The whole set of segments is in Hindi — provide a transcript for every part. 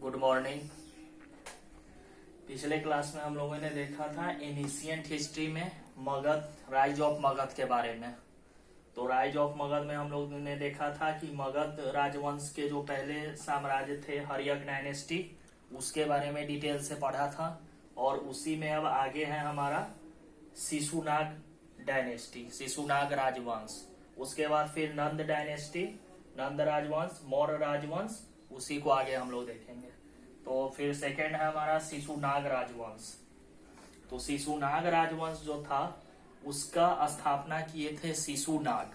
Good morning. पिछले क्लास में हम लोगों ने देखा था एनिशिएंट हिस्ट्री में मगध, राइज ऑफ मगध के बारे में। तो राइज ऑफ मगध में हम लोगों ने देखा था कि मगध राजवंश के जो पहले साम्राज्य थे हर्यक डायनेस्टी, उसके बारे में डिटेल से पढ़ा था। और उसी में अब आगे है हमारा शिशुनाग डायनेस्टी, शिशुनाग राजवंश। उसके बाद फिर नंद डायनेस्टी, नंद राजवंश, मौर्य राजवंश, उसी को आगे हम लोग देखेंगे। तो फिर सेकंड है हमारा शिशुनाग राजवंश। तो शिशुनाग राजवंश जो था उसका स्थापना किए थे शिशुनाग।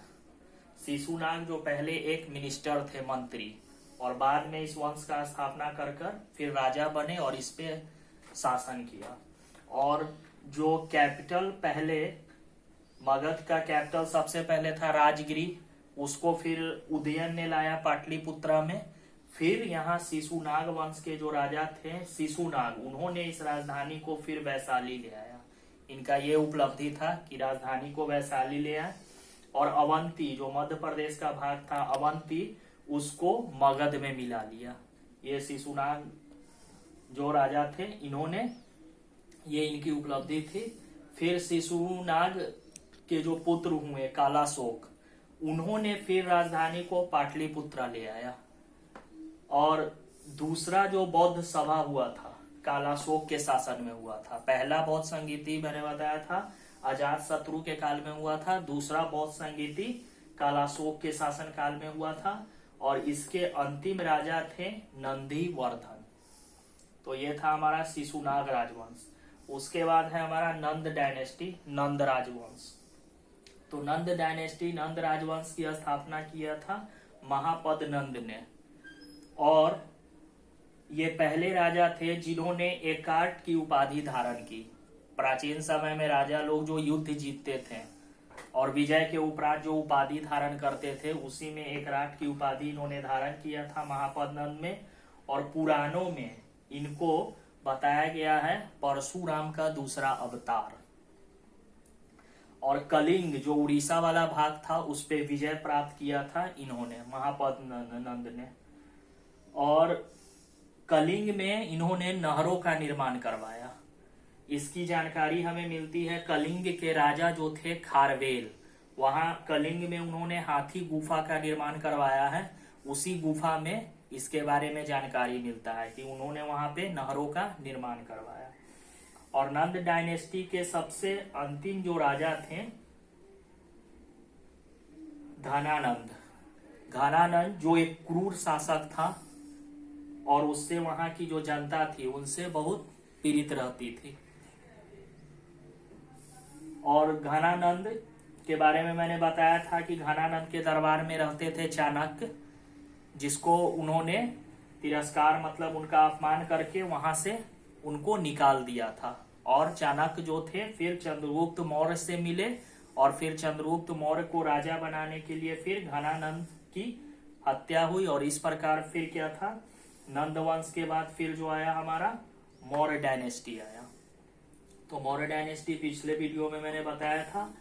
शिशुनाग जो पहले एक मिनिस्टर थे, मंत्री, और बाद में इस वंश का स्थापना कर कर फिर राजा बने और इस पे शासन किया। और जो कैपिटल पहले मगध का कैपिटल सबसे पहले था राजगिरी, उसको फिर उदयन ने लाया पाटलिपुत्रा में। फिर यहाँ शिशुनाग वंश के जो राजा थे शिशुनाग, उन्होंने इस राजधानी को फिर वैशाली ले आया। इनका ये उपलब्धि था कि राजधानी को वैशाली ले आए और अवंती जो मध्य प्रदेश का भाग था अवंती, उसको मगध में मिला लिया। ये शिशुनाग जो राजा थे इन्होंने, ये इनकी उपलब्धि थी। फिर शिशुनाग के जो पुत्र हुए कालाशोक, उन्होंने फिर राजधानी को पाटलिपुत्रा ले आया। और दूसरा जो बौद्ध सभा हुआ था कालाशोक के शासन में हुआ था। पहला बौद्ध संगीति मैंने बताया था अजात शत्रु के काल में हुआ था, दूसरा बौद्ध संगीति कालाशोक के शासन काल में हुआ था। और इसके अंतिम राजा थे नंदीवर्धन। तो ये था हमारा शिशुनाग राजवंश। उसके बाद है हमारा नंद डायनेस्टी, नंद राजवंश। तो नंद डायनेस्टी, नंद राजवंश की स्थापना किया था महापद नंद ने। और ये पहले राजा थे जिन्होंने एकार्ट की उपाधि धारण की। प्राचीन समय में राजा लोग जो युद्ध जीतते थे और विजय के उपरांत जो उपाधि धारण करते थे, उसी में एकार्ट की उपाधि इन्होंने धारण किया था महापद नंद में। और पुराणों में इनको बताया गया है परशुराम का दूसरा अवतार। और कलिंग जो उड़ीसा वाला भाग था उस पे विजय प्राप्त किया था इन्होंने, महापद नंद ने। और कलिंग में इन्होंने नहरों का निर्माण करवाया। इसकी जानकारी हमें मिलती है कलिंग के राजा जो थे खारवेल, वहां कलिंग में उन्होंने हाथी गुफा का निर्माण करवाया है। उसी गुफा में इसके बारे में जानकारी मिलता है कि उन्होंने वहां पे नहरों का निर्माण करवाया। और नंद डायनेस्टी के सबसे अंतिम जो राजा थे घनानंद, घनानंद जो एक क्रूर शासक था और उससे वहां की जो जनता थी उनसे बहुत पीड़ित रहती थी। और घनानंद के बारे में मैंने बताया था कि घनानंद के दरबार में रहते थे चाणक्य, जिसको उन्होंने तिरस्कार मतलब उनका अपमान करके वहां से उनको निकाल दिया था। और चाणक्य जो थे फिर चंद्रगुप्त मौर्य से मिले और फिर चंद्रगुप्त मौर्य को राजा बनाने के लिए फिर घनानंद की हत्या हुई। और इस प्रकार फिर क्या था, नंद वंश के बाद फिर जो आया हमारा मौर्य डायनेस्टी आया। तो मौर्य डायनेस्टी पिछले वीडियो में मैंने बताया था।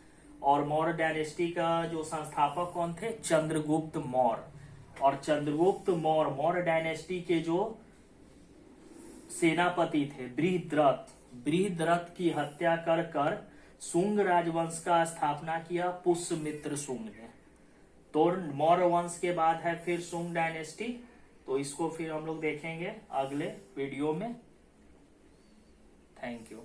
और मौर्य डायनेस्टी का जो संस्थापक कौन थे, चंद्रगुप्त मौर्य। और चंद्रगुप्त मौर्य मौर्य डायनेस्टी के जो सेनापति थे बृहद्रथ की हत्या कर कर शुंग राजवंश का स्थापना किया पुष्यमित्र शुंग ने। तो मौर्य वंश के बाद है फिर शुंग डायनेस्टी। तो इसको फिर हम लोग देखेंगे अगले वीडियो में। Thank you.